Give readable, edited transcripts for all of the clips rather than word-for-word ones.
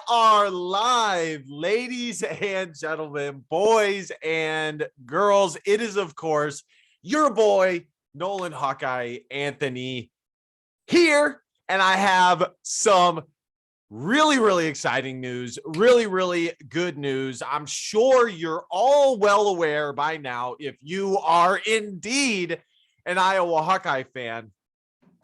are live, ladies and gentlemen, boys and girls. It is, of course, your boy, Nolan Hawkeye Anthony here. And I have some really exciting news, really good news. I'm sure you're all well aware by now, if you are indeed an Iowa Hawkeye fan,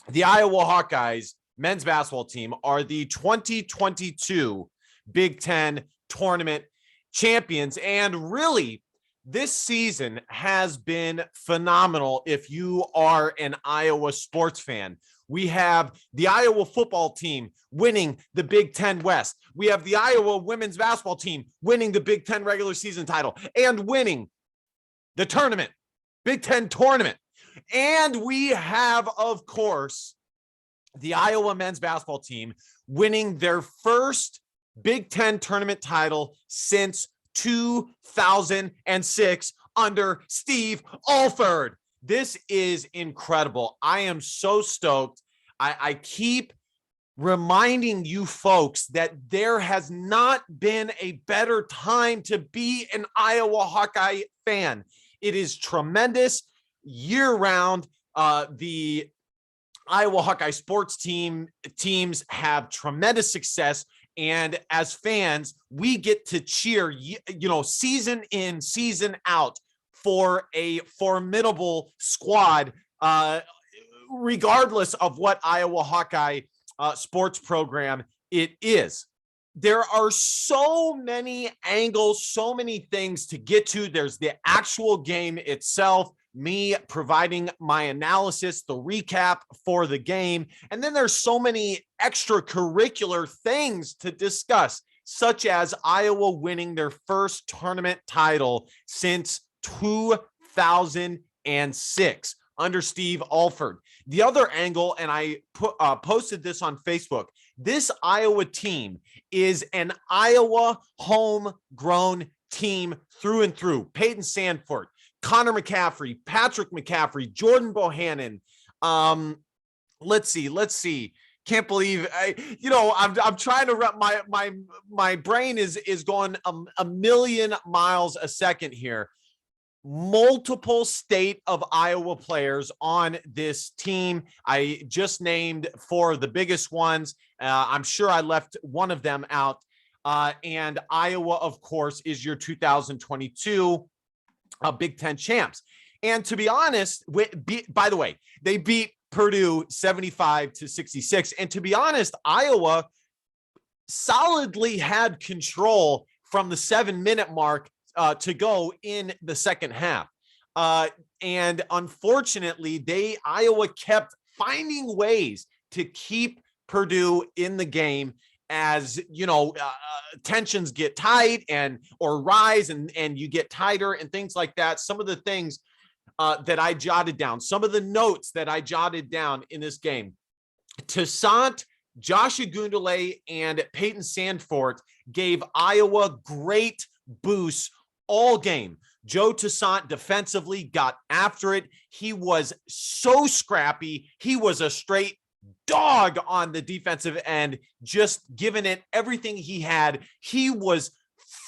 the Iowa Hawkeyes men's basketball team are the 2022 Big Ten Tournament champions. And really, this season has been phenomenal if you are an Iowa sports fan. We have the Iowa football team winning the Big Ten West. We have the Iowa women's basketball team winning the Big Ten regular season title and winning the tournament, Big Ten tournament. And we have, of course, the Iowa men's basketball team winning their first Big Ten tournament title since 2006 under Steve Alford. This is incredible. I am so stoked. I keep reminding you folks that there has not been a better time to be an Iowa Hawkeye fan. It is tremendous year-round. The Iowa Hawkeye sports teams have tremendous success. And as fans, we get to cheer, season in, season out for a formidable squad, regardless of what Iowa Hawkeye sports program it is. There are so many angles, so many things to get to. There's the actual game itself, me providing my analysis, the recap for the game. And then there's so many extracurricular things to discuss, such as Iowa winning their first tournament title since 2006 under Steve Alford. The other angle, and I posted this on Facebook, this Iowa team is an Iowa homegrown team through and through. Peyton Sandfort, Connor McCaffrey, Patrick McCaffrey, Jordan Bohannon. Let's see. Can't believe I'm trying to wrap my brain is going a million miles a second here. Multiple state of Iowa players on this team. I just named four of the biggest ones. I'm sure I left one of them out. And Iowa, of course, is your 2022 Big Ten champs. And to be honest, by the way, they beat Purdue 75-66. And to be honest, Iowa solidly had control from the 7-minute mark to go in the second half. And unfortunately, Iowa kept finding ways to keep Purdue in the game as, tensions get tight or rise and you get tighter and things like that. Some of the things that I jotted down, some of the notes that I jotted down in this game, Toussaint, Josh Agundale, and Peyton Sandfort gave Iowa great boosts all game. Joe Toussaint defensively got after it. He was so scrappy. He was a straight dog on the defensive end, just giving it everything he had. He was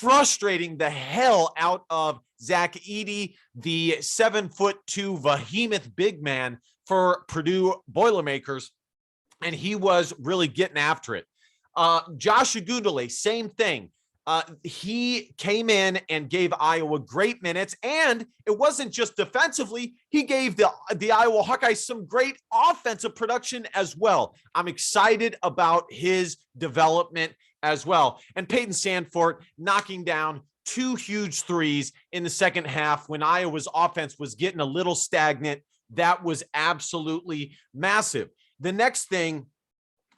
frustrating the hell out of Zach Edey, the 7'2" behemoth big man for Purdue Boilermakers, and he was really getting after it. Josh Agundale, same thing. He came in and gave Iowa great minutes, and it wasn't just defensively. He gave the Iowa Hawkeyes some great offensive production as well. I'm excited about his development as well. And Peyton Sandfort knocking down 2 huge threes in the second half when Iowa's offense was getting a little stagnant. That was absolutely massive. The next thing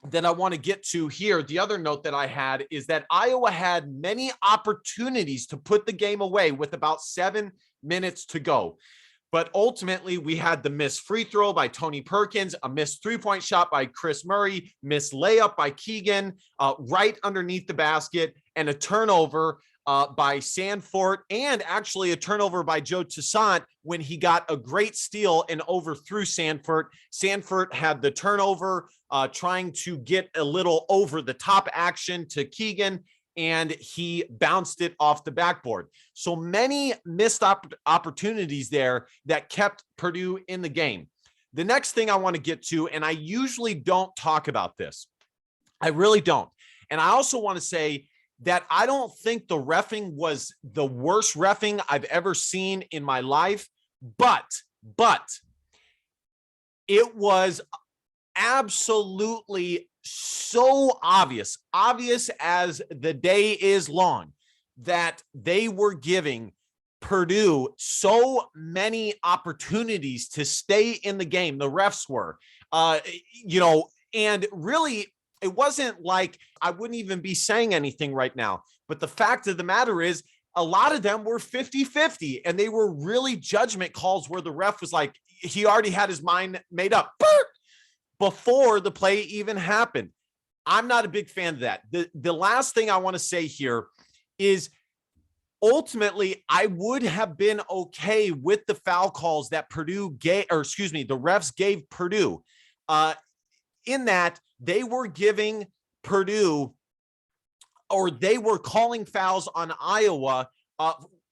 that I want to get to here, the other note that I had is that Iowa had many opportunities to put the game away with about 7 minutes to go. But ultimately, we had the missed free throw by Tony Perkins, a missed three-point shot by Chris Murray, missed layup by Keegan right underneath the basket, and a turnover by Sanford, and actually a turnover by Joe Toussaint when he got a great steal and overthrew Sanford. Sanford had the turnover, trying to get a little over the top action to Keegan, and he bounced it off the backboard. So many missed opportunities there that kept Purdue in the game. The next thing I want to get to, and I usually don't talk about this, I really don't. And I also want to say that I don't think the reffing was the worst reffing I've ever seen in my life, but it was absolutely so obvious as the day is long, that they were giving Purdue so many opportunities to stay in the game. The refs were, and really, it wasn't like I wouldn't even be saying anything right now. But the fact of the matter is, a lot of them were 50-50, and they were really judgment calls where the ref was like, he already had his mind made up before the play even happened. I'm not a big fan of that. The last thing I want to say here is, ultimately, I would have been okay with the foul calls that Purdue gave, or excuse me, the refs gave Purdue, in that they were giving Purdue, or they were calling fouls on Iowa,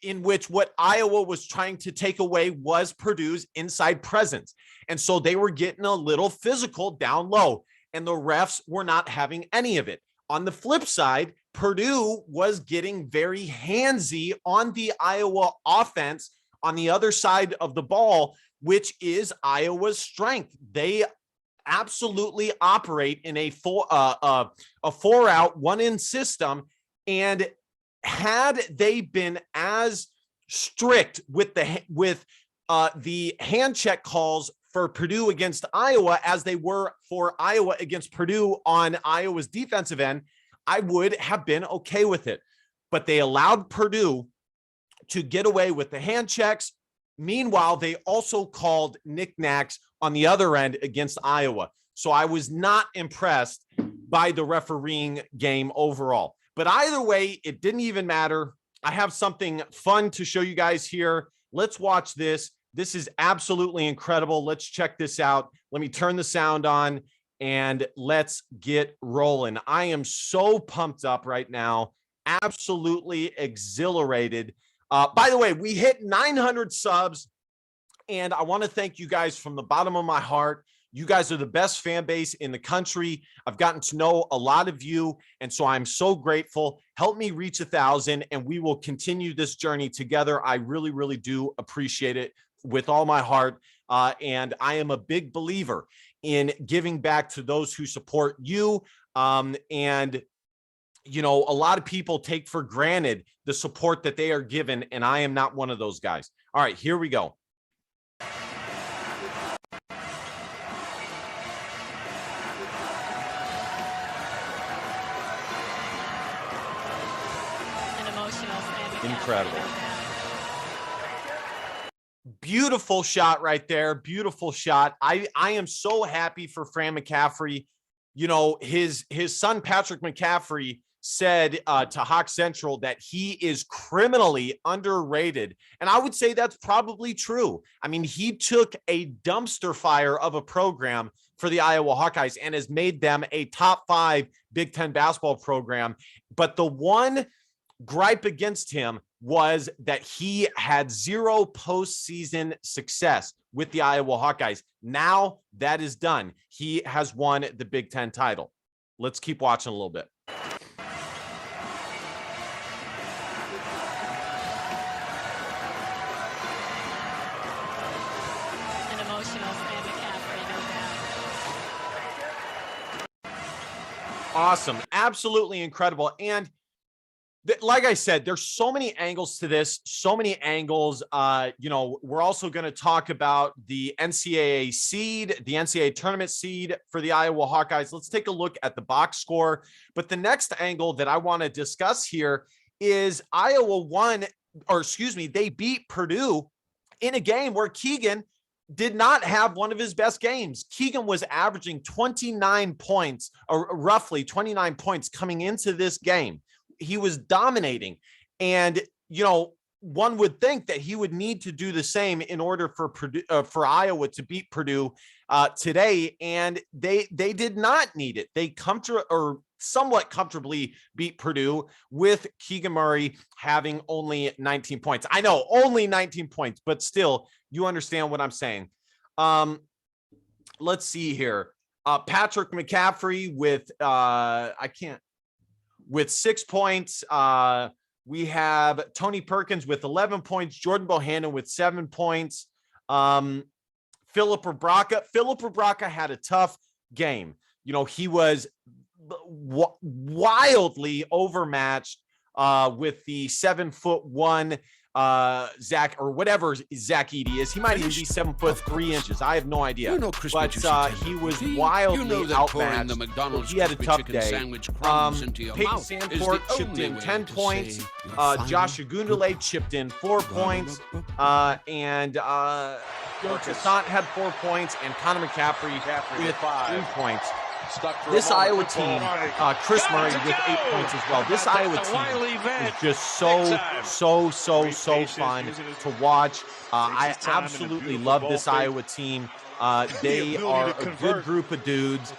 in which what Iowa was trying to take away was Purdue's inside presence. And so they were getting a little physical down low, and the refs were not having any of it. On the flip side, Purdue was getting very handsy on the Iowa offense on the other side of the ball, which is Iowa's strength. They absolutely operate in a four out, one in system. And had they been as strict with the hand check calls for Purdue against Iowa as they were for Iowa against Purdue on Iowa's defensive end, I would have been okay with it. But they allowed Purdue to get away with the hand checks. Meanwhile, they also called knickknacks on the other end against Iowa. So I was not impressed by the refereeing game overall. But either way, it didn't even matter. I have something fun to show you guys here. Let's watch this. This is absolutely incredible. Let's check this out. Let me turn the sound on and let's get rolling. I am so pumped up right now. Absolutely exhilarated. By the way, we hit 900 subs, and I want to thank you guys from the bottom of my heart. You guys are the best fan base in the country. I've gotten to know a lot of you, and so I'm so grateful. Help me reach 1,000, and we will continue this journey together. I really, really do appreciate it with all my heart, and I am a big believer in giving back to those who support you. And you know, a lot of people take for granted the support that they are given, and I am not one of those guys. All right, here we go. Incredible. Beautiful shot right there. Beautiful shot. I am so happy for Fran McCaffrey. You know, his son, Patrick McCaffrey, said to Hawk Central that he is criminally underrated. And I would say that's probably true. I mean, he took a dumpster fire of a program for the Iowa Hawkeyes and has made them a top 5 Big Ten basketball program. But the one gripe against him was that he had 0 postseason success with the Iowa Hawkeyes. Now that is done. He has won the Big Ten title. Let's keep watching a little bit. An emotional Fran McCaffrey, no doubt. Awesome. Absolutely incredible. And like I said, there's so many angles to this, so many angles. You know, we're also going to talk about the NCAA seed, the NCAA tournament seed for the Iowa Hawkeyes. Let's take a look at the box score. But the next angle that I want to discuss here is Iowa won, or excuse me, they beat Purdue in a game where Keegan did not have one of his best games. Keegan was averaging 29 points, or roughly 29 points coming into this game. He was dominating. And, one would think that he would need to do the same in order for Purdue, for Iowa to beat Purdue today. And they did not need it. They somewhat comfortably beat Purdue with Keegan Murray having only 19 points. I know only 19 points, but still, you understand what I'm saying. Let's see here. Patrick McCaffrey with with 6 points. We have Tony Perkins with 11 points, Jordan Bohannon with 7 points. Philip Rebraca had a tough game. He was wildly overmatched with the 7'1" Zach, or whatever Zach Edey is. He might even be 7'3". I have no idea. But he was wildly outmatched. He had a tough day. Peyton Sandford chipped in 10 points. Josh Agundale chipped in 4 points. And Toussaint had 4 points, and Connor McCaffrey with 3 points. This Iowa team, Chris Murray with 8 points as well. This Iowa team is just so fun to watch. I absolutely love this Iowa team. They are a good group of dudes,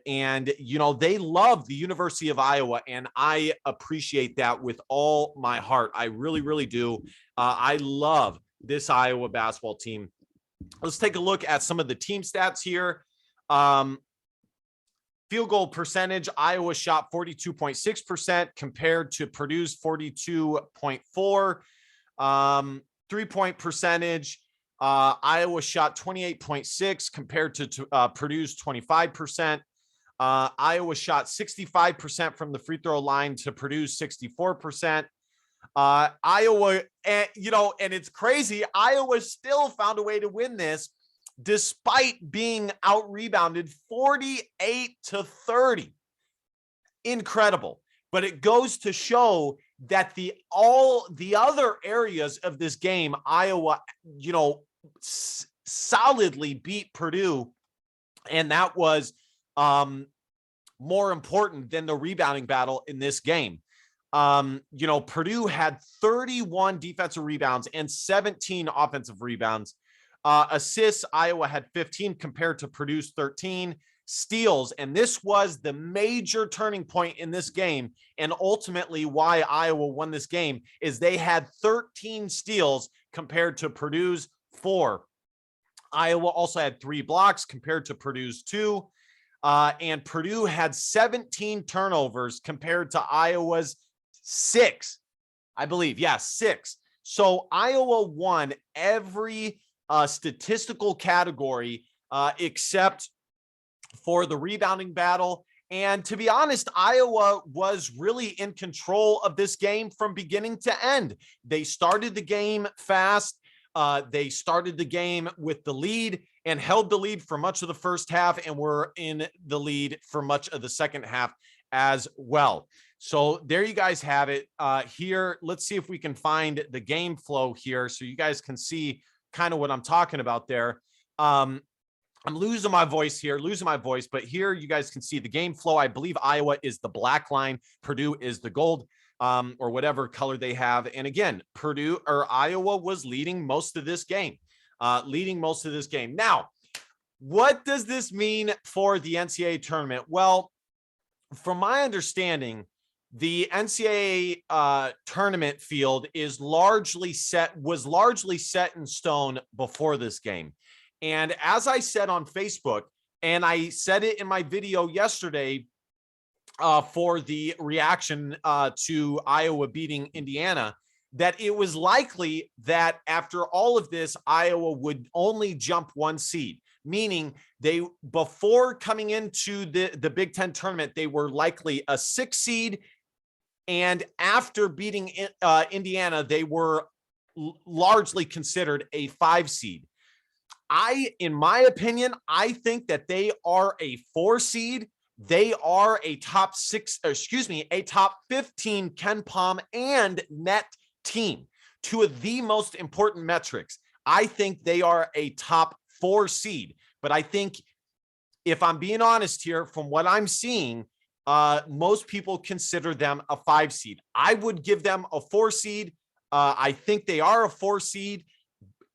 and they love the University of Iowa, and I appreciate that with all my heart. I really do. I love this Iowa basketball team. Let's take a look at some of the team stats here. Field goal percentage, Iowa shot 42.6% compared to Purdue's 42.4%. 3-point percentage, Iowa shot 28.6% compared to Purdue's 25%. Iowa shot 65% from the free throw line to Purdue's 64%. Iowa, and it's crazy, Iowa still found a way to win this, despite being out-rebounded 48-30. Incredible. But it goes to show that all the other areas of this game, Iowa, solidly beat Purdue. And that was more important than the rebounding battle in this game. Purdue had 31 defensive rebounds and 17 offensive rebounds. Assists, Iowa had 15 compared to Purdue's 13. Steals, and this was the major turning point in this game, and ultimately why Iowa won this game, is they had 13 steals compared to Purdue's 4. Iowa also had 3 blocks compared to Purdue's 2. And Purdue had 17 turnovers compared to Iowa's 6, I believe. Yeah, 6. So Iowa won every statistical category except for the rebounding battle. And to be honest, Iowa was really in control of this game from beginning to end. They started the game fast. They started the game with the lead and held the lead for much of the first half, and were in the lead for much of the second half as well. So there you guys have it. Here, let's see if we can find the game flow here so you guys can see kind of what I'm talking about there. I'm losing my voice, but here you guys can see the game flow. I believe Iowa is the black line, Purdue is the gold, or whatever color they have. And again, Iowa was leading most of this game. Now, what does this mean for the NCAA tournament? Well, from my understanding, the NCAA tournament field was largely set in stone before this game. And as I said on Facebook, and I said it in my video yesterday for the reaction to Iowa beating Indiana, that it was likely that after all of this, Iowa would only jump 1 seed, meaning before coming into the Big Ten tournament, they were likely a 6 seed. And after beating Indiana, they were largely considered a 5 seed. In my opinion, I think that they are a 4 seed. They are a top 15 Ken Pom and net team. 2 of the most important metrics. I think they are a top 4 seed. But I think, if I'm being honest here, from what I'm seeing, most people consider them a 5 seed. I would give them a 4 seed. I think they are a 4 seed.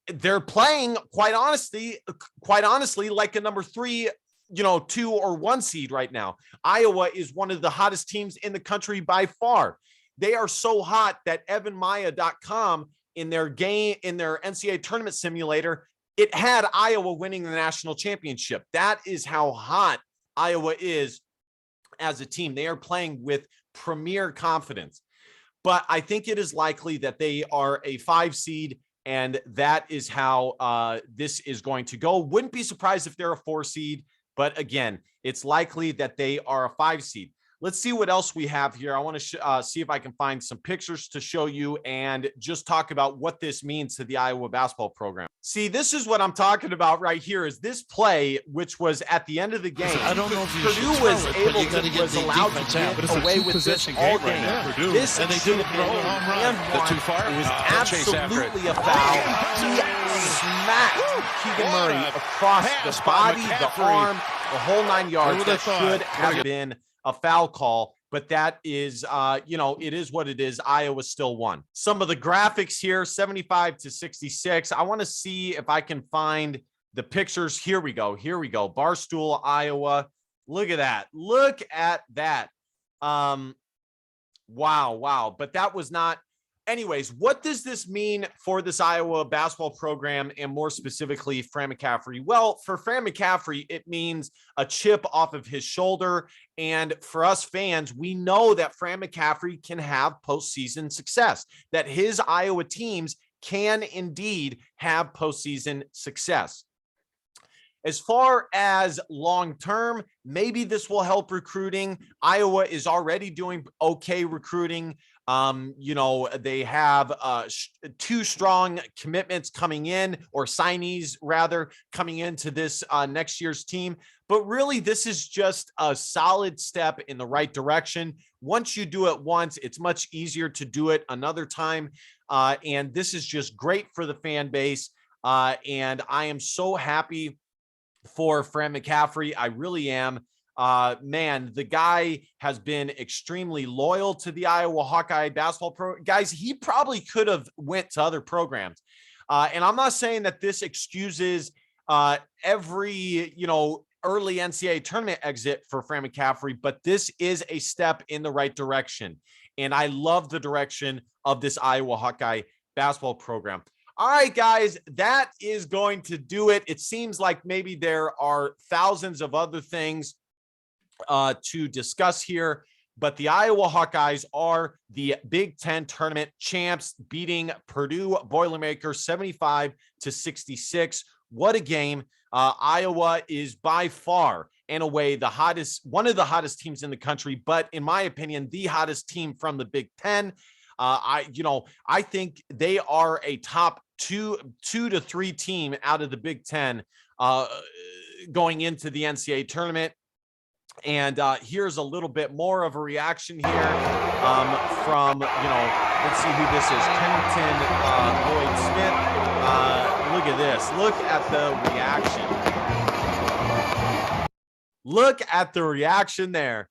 They're playing quite honestly, like a number 3, 2 or 1 seed right now. Iowa is one of the hottest teams in the country by far. They are so hot that evanmaya.com in their NCAA tournament simulator, it had Iowa winning the national championship. That is how hot Iowa is as a team. They are playing with premier confidence. But I think it is likely that they are a 5 seed, and that is how this is going to go. Wouldn't be surprised if they're a 4 seed, but again, it's likely that they are a 5 seed. Let's see what else we have here. I want to see if I can find some pictures to show you and just talk about what this means to the Iowa basketball program. See, this is what I'm talking about right here, is this play, which was at the end of the game. I don't know if Purdue was allowed to get away with this all game. Right? This and they should didn't have been and too far. It was absolutely a foul. He smacked Keegan Murray across the body, the arm, the whole 9 yards. That should have been a foul call, but that is, it is what it is. Iowa still won. Some of the graphics here, 75-66. I want to see if I can find the pictures. Here we go. Barstool, Iowa. Look at that. Wow. But that was not. Anyways, what does this mean for this Iowa basketball program, and more specifically, Fran McCaffery? Well, for Fran McCaffery, it means a chip off of his shoulder. And for us fans, we know that Fran McCaffery can have postseason success, that his Iowa teams can indeed have postseason success. As far as long-term, maybe this will help recruiting. Iowa is already doing okay recruiting. They have 2 strong commitments coming in, or signees rather, coming into this next year's team. But really, this is just a solid step in the right direction. Once you do it once, it's much easier to do it another time. And this is just great for the fan base. And I am so happy for Fran McCaffery. I really am. Man, the guy has been extremely loyal to the Iowa Hawkeye basketball program. Guys, he probably could have went to other programs. And I'm not saying that this excuses every, early NCAA tournament exit for Fran McCaffery, but this is a step in the right direction. And I love the direction of this Iowa Hawkeye basketball program. All right, guys, that is going to do it. It seems like maybe there are thousands of other things to discuss here, but the Iowa Hawkeyes are the Big Ten tournament champs, beating Purdue Boilermakers 75-66. What a game. Iowa is by far and away one of the hottest teams in the country, but in my opinion, the hottest team from the Big Ten. I think they are a top 2 to 3 team out of the Big Ten going into the NCAA tournament. And here's a little bit more of a reaction here from, let's see who this is. Kennington Lloyd Smith. Look at this. Look at the reaction. Look at the reaction there.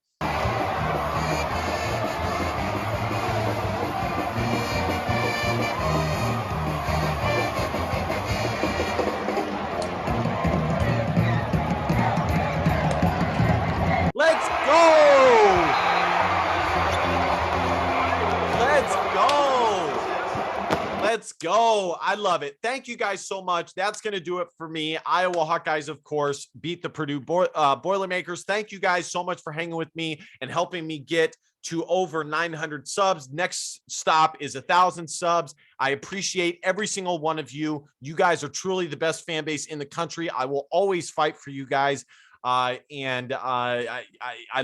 Let's go! Let's go. I love it. Thank you guys so much. That's going to do it for me. Iowa Hawkeyes, of course, beat the Purdue Boilermakers. Thank you guys so much for hanging with me and helping me get to over 900 subs. Next stop is 1,000 subs. I appreciate every single one of you. You guys are truly the best fan base in the country. I will always fight for you guys. I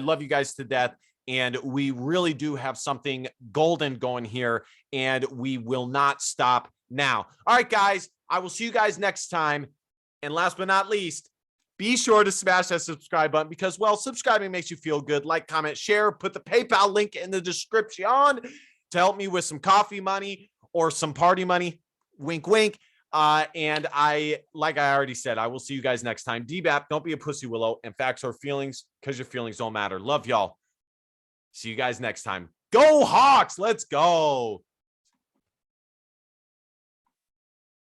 love you guys to death. And we really do have something golden going here, and we will not stop now. All right, guys, I will see you guys next time. And last but not least, be sure to smash that subscribe button because, well, subscribing makes you feel good. Like, comment, share, put the PayPal link in the description to help me with some coffee money or some party money. Wink, wink. And like I already said, I will see you guys next time. DBAP, don't be a pussy willow, and facts are feelings because your feelings don't matter. Love y'all. See you guys next time. Go Hawks. Let's go.